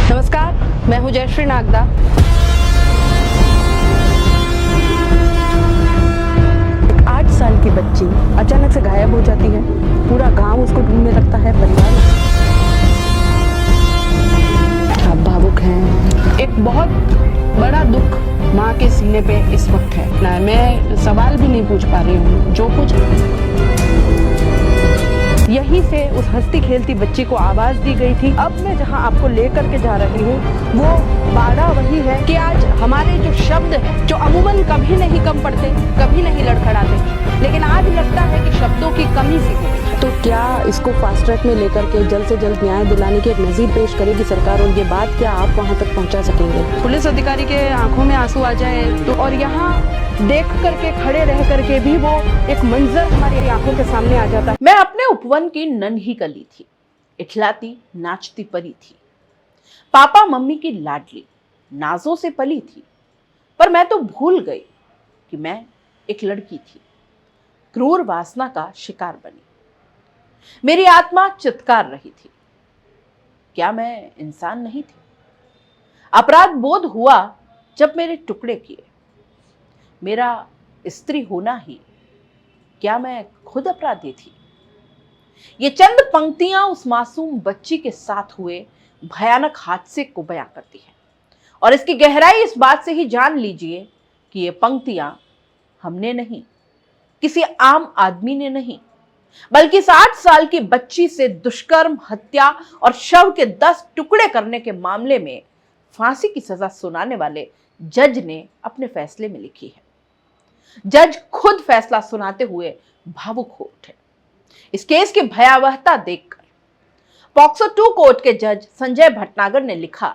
नमस्कार, मैं हूं जयश्री नागदा। एक 8 साल की बच्ची अचानक से गायब हो जाती है। पूरा गांव उसको ढूंढने लगता है, परिवार। आप भावुक हैं। एक बहुत बड़ा दुख माँ के सीने पे इस वक्त है। मैं सवाल भी नहीं पूछ पा रही हूँ। जो कुछ यहीं से उस हंसती खेलती बच्ची को आवाज दी गई थी। अब मैं जहां आपको लेकर के जा रही हूँ वो बाड़ा वही है कि आज हमारे जो शब्द हैं, जो अमूमन कभी नहीं कम पड़ते, कभी नहीं लड़खड़ाते, लेकिन आज लगता है कि शब्दों की कमी सी हो गई। तो क्या इसको फास्ट ट्रैक में लेकर के जल्द से जल्द न्याय दिलाने की एक नजीर पेश करेगी सरकार, और ये बात क्या आप वहां तक पहुंचा सकेंगे? पुलिस अधिकारी के आंखों में आंसू आ जाए तो, और यहाँ देख करके, खड़े रह करके भी वो एक मंजर हमारी आंखों के सामने आ जाता है। मैं अपने उपवन की नन्ही कली थी, इठलाती नाचती परी थी, पापा मम्मी की लाडली, नाजों से पली थी। पर मैं तो भूल गई कि मैं एक लड़की थी, क्रूर वासना का शिकार बनी। मेरी आत्मा चित्कार रही थी, क्या मैं इंसान नहीं थी? अपराध बोध हुआ जब मेरे टुकड़े किए। मेरा स्त्री होना ही, क्या मैं खुद अपराधी थी? ये चंद पंक्तियां उस मासूम बच्ची के साथ हुए भयानक हादसे को बयां करती है, और इसकी गहराई इस बात से ही जान लीजिए कि ये पंक्तियां हमने नहीं, किसी आम आदमी ने नहीं, बल्कि 60 साल की बच्ची से दुष्कर्म, हत्या और शव के 10 टुकड़े करने के मामले में फांसी की सजा सुनाने वाले जज ने अपने फैसले में लिखी है। जज खुद फैसला सुनाते हुए भावुक हो उठे। इस केस की भयावहता देखकर पॉक्सो 2 कोर्ट के जज संजय भटनागर ने लिखा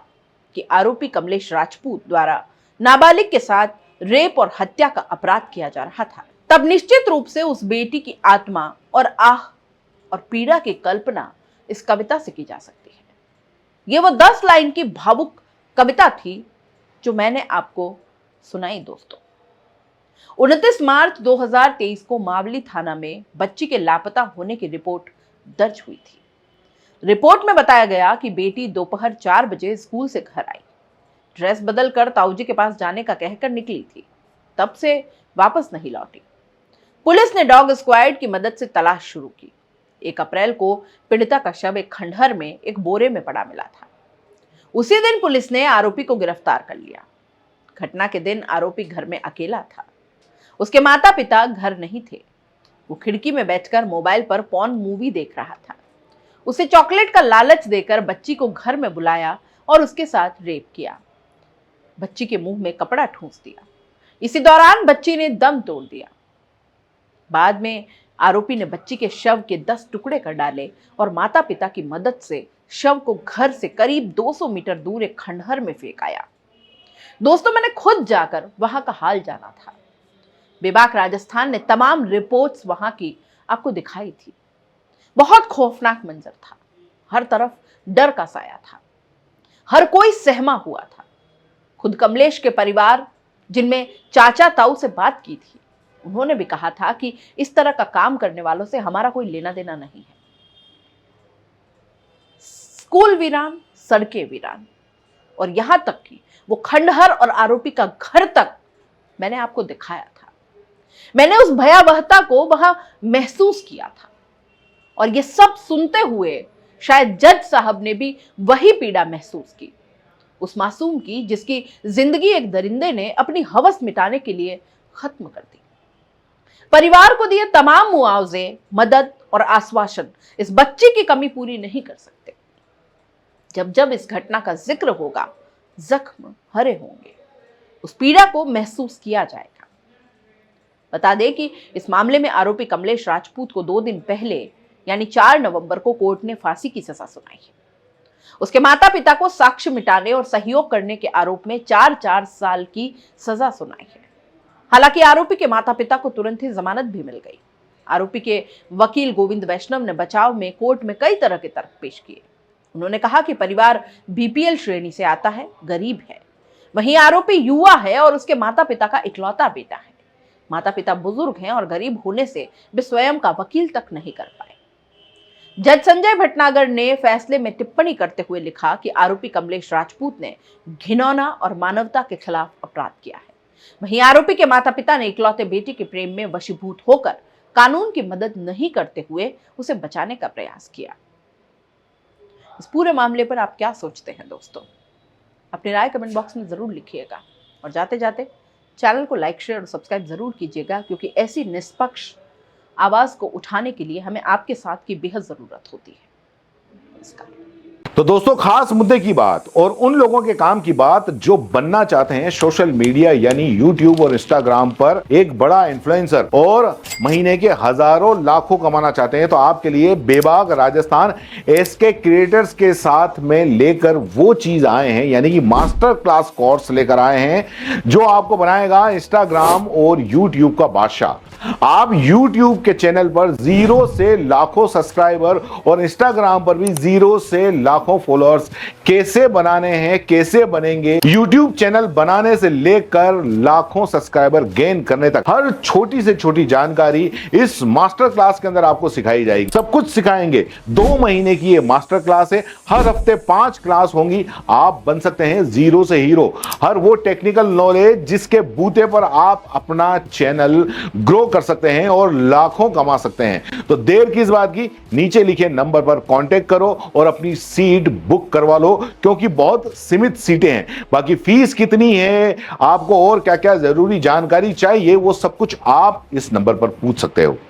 कि आरोपी कमलेश राजपूत द्वारा नाबालिग के साथ रेप और हत्या का अपराध किया जा रहा था। तब निश्चित रूप से उस बेटी की आत्मा और आह और पीड़ा की कल्पना इस कविता से की जा सकती है। यह वो 10 लाइन की भावुक कविता थी जो मैंने आपको सुनाई दोस्तों। 29 मार्च 2023 को मावली थाना में बच्ची के लापता होने की रिपोर्ट दर्ज हुई थी। रिपोर्ट में बताया गया कि बेटी दोपहर 4 बजे स्कूल से घर आई, ड्रेस बदलकर ताऊजी के पास जाने का कहकर निकली थी, तब से वापस नहीं लौटी। पुलिस ने डॉग स्क्वाड की मदद से तलाश शुरू की। 1 अप्रैल को पीड़िता का शव एक खंडहर में एक बोरे में पड़ा मिला था। उसी दिन पुलिस ने आरोपी को गिरफ्तार कर लिया। घटना के दिन आरोपी घर में अकेला था। उसके माता पिता घर नहीं थे। वो खिड़की में बैठकर मोबाइल पर पॉर्न मूवी देख रहा था। उसे चॉकलेट का लालच देकर बच्ची को घर में बुलाया और उसके साथ रेप किया। बच्ची के मुंह में कपड़ा ठूंस दिया। इसी दौरान बच्ची ने दम तोड़ दिया। बाद में आरोपी ने बच्ची के शव के 10 टुकड़े कर डाले और माता पिता की मदद से शव को घर से करीब 200 मीटर दूर एक खंडहर में फेंक आया। दोस्तों, मैंने खुद जाकर वहां का हाल जाना था। बेबाक राजस्थान ने तमाम रिपोर्ट्स वहां की आपको दिखाई थी। बहुत खौफनाक मंजर था। हर तरफ डर का साया था। हर कोई सहमा हुआ था। खुद कमलेश के परिवार, जिनमें चाचा ताऊ से बात की थी, उन्होंने भी कहा था कि इस तरह का काम करने वालों से हमारा कोई लेना देना नहीं है। स्कूल वीरान, सड़कें वीरान, और यहां तक कि वो खंडहर और आरोपी का घर तक मैंने आपको दिखाया था। मैंने उस भयावहता को वहां महसूस किया था, और ये सब सुनते हुए शायद जज साहब ने भी वही पीड़ा महसूस की, उस मासूम की जिसकी जिंदगी एक दरिंदे ने अपनी हवस मिटाने के लिए खत्म कर दी। परिवार को दिए तमाम मुआवजे, मदद और आश्वासन इस बच्चे की कमी पूरी नहीं कर सकते। जब जब इस घटना का जिक्र होगा, जख्म हरे होंगे, उस पीड़ा को महसूस किया जाएगा। बता दें कि इस मामले में आरोपी कमलेश राजपूत को 2 दिन पहले यानी 4 नवंबर को कोर्ट ने फांसी की सजा सुनाई है। उसके माता पिता को साक्ष्य मिटाने और सहयोग करने के आरोप में 4-4 साल की सजा सुनाई है। हालांकि आरोपी के माता पिता को तुरंत ही जमानत भी मिल गई। आरोपी के वकील गोविंद वैष्णव ने बचाव में कोर्ट में कई तरह के तर्क पेश किए। उन्होंने कहा कि परिवार बीपीएल श्रेणी से आता है, गरीब है, वहीं आरोपी युवा है और उसके माता पिता का इकलौता बेटा है। माता पिता बुजुर्ग हैं और गरीब होने से वे स्वयं का वकील तक नहीं कर पाए। जज संजय भटनागर ने फैसले में टिप्पणी करते हुए लिखा कि आरोपी कमलेश राजपूत ने घिनौना और मानवता के खिलाफ अपराध किया है। वहीं आरोपी के माता पिता ने इकलौते बेटे के प्रेम में वशीभूत होकर कानून की मदद नहीं करते हुए उसे बचाने का प्रयास किया। इस पूरे मामले पर आप क्या सोचते हैं दोस्तों? अपनी राय कमेंट बॉक्स में जरूर लिखिएगा और जाते जाते चैनल को लाइक, शेयर और सब्सक्राइब जरूर कीजिएगा, क्योंकि ऐसी निष्पक्ष आवाज को उठाने के लिए हमें आपके साथ की बेहद जरूरत होती है। नमस्कार। तो दोस्तों, खास मुद्दे की बात और उन लोगों के काम की बात जो बनना चाहते हैं सोशल मीडिया यानी यूट्यूब और इंस्टाग्राम पर एक बड़ा इन्फ्लुएंसर और महीने के हजारों लाखों कमाना चाहते हैं, तो आपके लिए बेबाक राजस्थान एसके क्रिएटर्स के साथ में लेकर वो चीज आए हैं, यानी कि मास्टर क्लास कोर्स लेकर आए हैं जो आपको बनाएगा इंस्टाग्राम और यूट्यूब का बादशाह। आप यूट्यूब के चैनल पर 0 से लाखों सब्सक्राइबर और इंस्टाग्राम पर भी 0 से लाखों फॉलोअर्स कैसे बनाने हैं, कैसे बनेंगे, यूट्यूब चैनल बनाने से लेकर लाखों सब्सक्राइबर गेन करने तक हर छोटी से छोटी जानकारी इस मास्टर क्लास के अंदर आपको सिखाई जाएगी। सब कुछ सिखाएंगे। 2 महीने की ये मास्टर क्लास है। हर हफ्ते 5 क्लास होंगी। आप बन सकते हैं 0 से हीरो। हर वो टेक्निकल नॉलेज जिसके बूते पर आप अपना चैनल ग्रो कर सकते हैं और लाखों कमा सकते हैं। तो देर किस बात की, नीचे लिखे नंबर पर कांटेक्ट करो और अपनी सीट बुक करवा लो, क्योंकि बहुत सीमित सीटें हैं। बाकी फीस कितनी है, आपको और क्या क्या जरूरी जानकारी चाहिए, वो सब कुछ आप इस नंबर पर पूछ सकते हो।